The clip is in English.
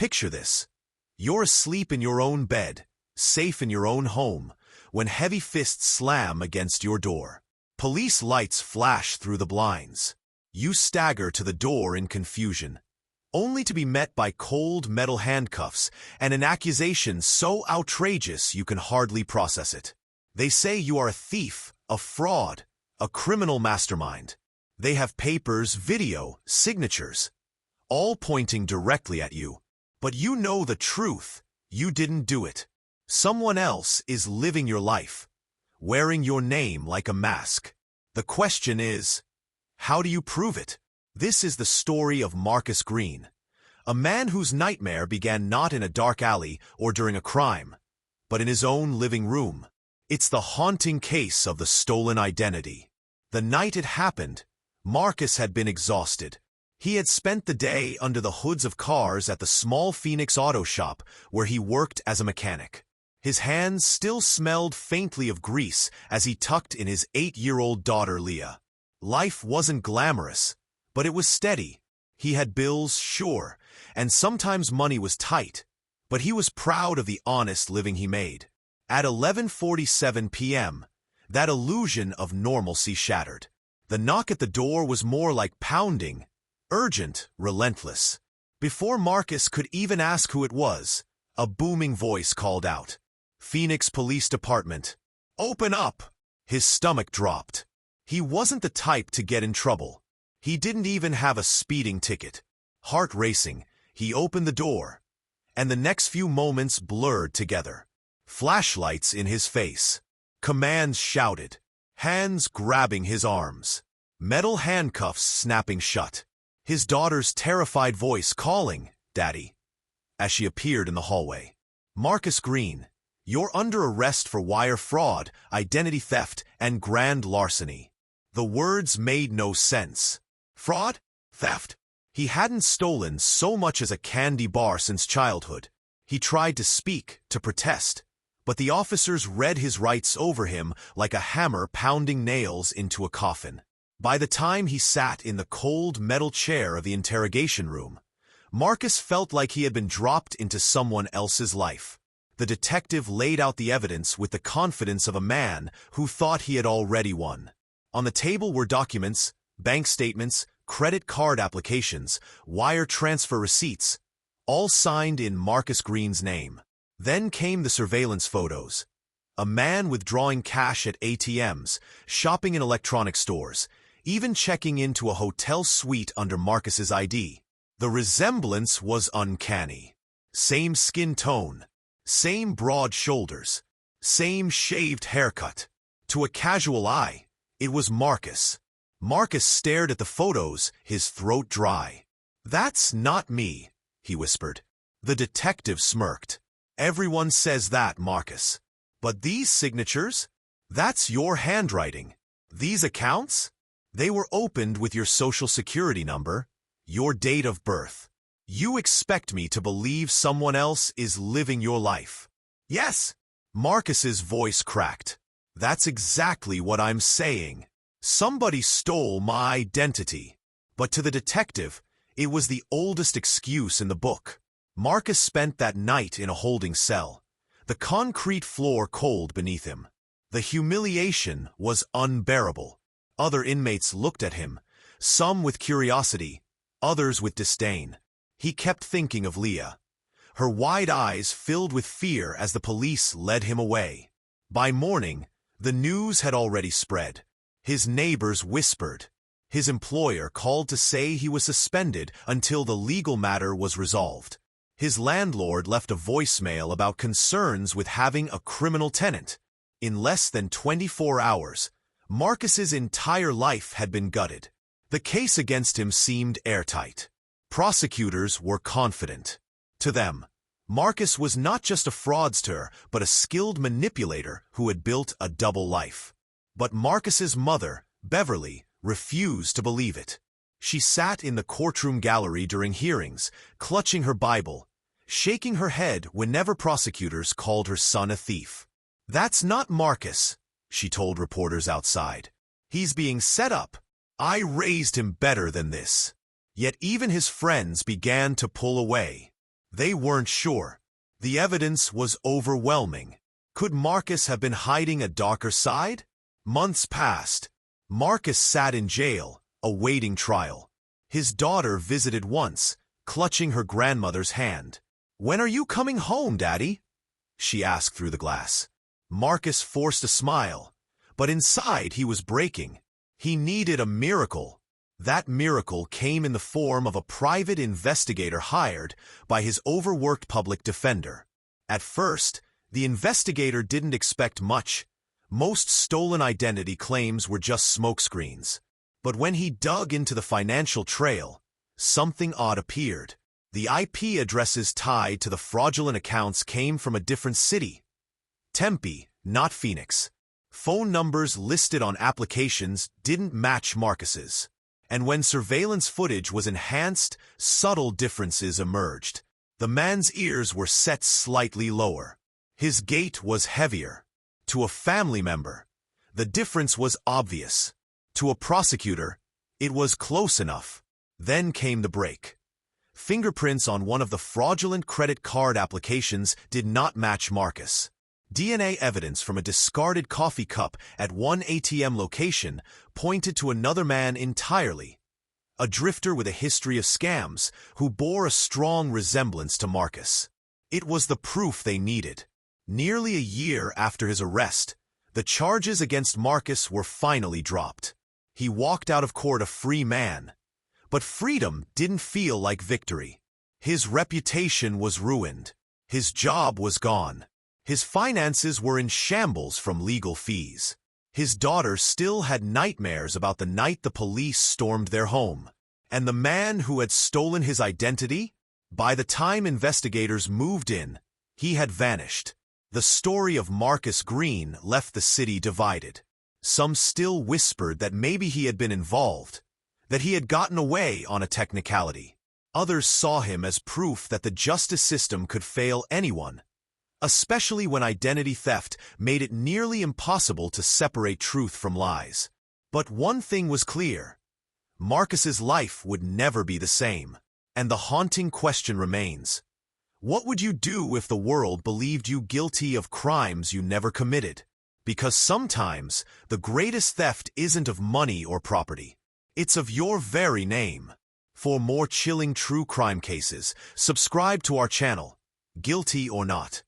Picture this. You're asleep in your own bed, safe in your own home, when heavy fists slam against your door. Police lights flash through the blinds. You stagger to the door in confusion, only to be met by cold metal handcuffs and an accusation so outrageous you can hardly process it. They say you are a thief, a fraud, a criminal mastermind. They have papers, video, signatures, all pointing directly at you. But you know the truth. You didn't do it. Someone else is living your life, wearing your name like a mask. The question is, how do you prove it? This is the story of Marcus Green, a man whose nightmare began not in a dark alley or during a crime, but in his own living room. It's the haunting case of the stolen identity. The night it happened, Marcus had been exhausted. He had spent the day under the hoods of cars at the small Phoenix auto shop where he worked as a mechanic. His hands still smelled faintly of grease as he tucked in his 8-year-old daughter Leah. Life wasn't glamorous, but it was steady. He had bills, sure, and sometimes money was tight, but he was proud of the honest living he made. At 11:47 p.m., that illusion of normalcy shattered. The knock at the door was more like pounding, urgent, relentless. Before Marcus could even ask who it was, a booming voice called out, "Phoenix Police Department, open up!" His stomach dropped. He wasn't the type to get in trouble. He didn't even have a speeding ticket. Heart racing, he opened the door, and the next few moments blurred together. Flashlights in his face. Commands shouted. Hands grabbing his arms. Metal handcuffs snapping shut. His daughter's terrified voice calling, "Daddy," as she appeared in the hallway. "Marcus Green, you're under arrest for wire fraud, identity theft, and grand larceny." The words made no sense. Fraud? Theft? He hadn't stolen so much as a candy bar since childhood. He tried to speak, to protest, but the officers read his rights over him like a hammer pounding nails into a coffin. By the time he sat in the cold metal chair of the interrogation room, Marcus felt like he had been dropped into someone else's life. The detective laid out the evidence with the confidence of a man who thought he had already won. On the table were documents, bank statements, credit card applications, wire transfer receipts, all signed in Marcus Green's name. Then came the surveillance photos. A man withdrawing cash at ATMs, shopping in electronic stores, even checking into a hotel suite under Marcus's ID. The resemblance was uncanny. Same skin tone, same broad shoulders, same shaved haircut. To a casual eye, it was Marcus. Marcus stared at the photos, his throat dry. "That's not me," he whispered. The detective smirked. "Everyone says that, Marcus. But these signatures? That's your handwriting. These accounts? They were opened with your social security number, your date of birth. You expect me to believe someone else is living your life?" "Yes." Marcus's voice cracked. "That's exactly what I'm saying. Somebody stole my identity." But to the detective, it was the oldest excuse in the book. Marcus spent that night in a holding cell, the concrete floor cold beneath him. The humiliation was unbearable. Other inmates looked at him, some with curiosity, others with disdain. He kept thinking of Leah. Her wide eyes filled with fear as the police led him away. By morning, the news had already spread. His neighbors whispered. His employer called to say he was suspended until the legal matter was resolved. His landlord left a voicemail about concerns with having a criminal tenant. In less than 24 hours, Marcus's entire life had been gutted. The case against him seemed airtight. Prosecutors were confident. To them, Marcus was not just a fraudster, but a skilled manipulator who had built a double life. But Marcus's mother, Beverly, refused to believe it. She sat in the courtroom gallery during hearings, clutching her Bible, shaking her head whenever prosecutors called her son a thief. "That's not Marcus," she told reporters outside. "He's being set up. I raised him better than this." Yet even his friends began to pull away. They weren't sure. The evidence was overwhelming. Could Marcus have been hiding a darker side? Months passed. Marcus sat in jail, awaiting trial. His daughter visited once, clutching her grandmother's hand. "When are you coming home, Daddy?" she asked through the glass. Marcus forced a smile, but inside he was breaking. He needed a miracle. That miracle came in the form of a private investigator hired by his overworked public defender. At first, the investigator didn't expect much. Most stolen identity claims were just smokescreens. But when he dug into the financial trail, something odd appeared. The IP addresses tied to the fraudulent accounts came from a different city. Tempe, not Phoenix. Phone numbers listed on applications didn't match Marcus's. And when surveillance footage was enhanced, subtle differences emerged. The man's ears were set slightly lower. His gait was heavier. To a family member, the difference was obvious. To a prosecutor, it was close enough. Then came the break. Fingerprints on one of the fraudulent credit card applications did not match Marcus. DNA evidence from a discarded coffee cup at one ATM location pointed to another man entirely. A drifter with a history of scams who bore a strong resemblance to Marcus. It was the proof they needed. Nearly a year after his arrest, the charges against Marcus were finally dropped. He walked out of court a free man. But freedom didn't feel like victory. His reputation was ruined. His job was gone. His finances were in shambles from legal fees. His daughter still had nightmares about the night the police stormed their home. And the man who had stolen his identity? By the time investigators moved in, he had vanished. The story of Marcus Green left the city divided. Some still whispered that maybe he had been involved, that he had gotten away on a technicality. Others saw him as proof that the justice system could fail anyone, especially when identity theft made it nearly impossible to separate truth from lies. But one thing was clear. Marcus's life would never be the same. And the haunting question remains. What would you do if the world believed you guilty of crimes you never committed? Because sometimes the greatest theft isn't of money or property. It's of your very name. For more chilling true crime cases, subscribe to our channel, Guilty or Not.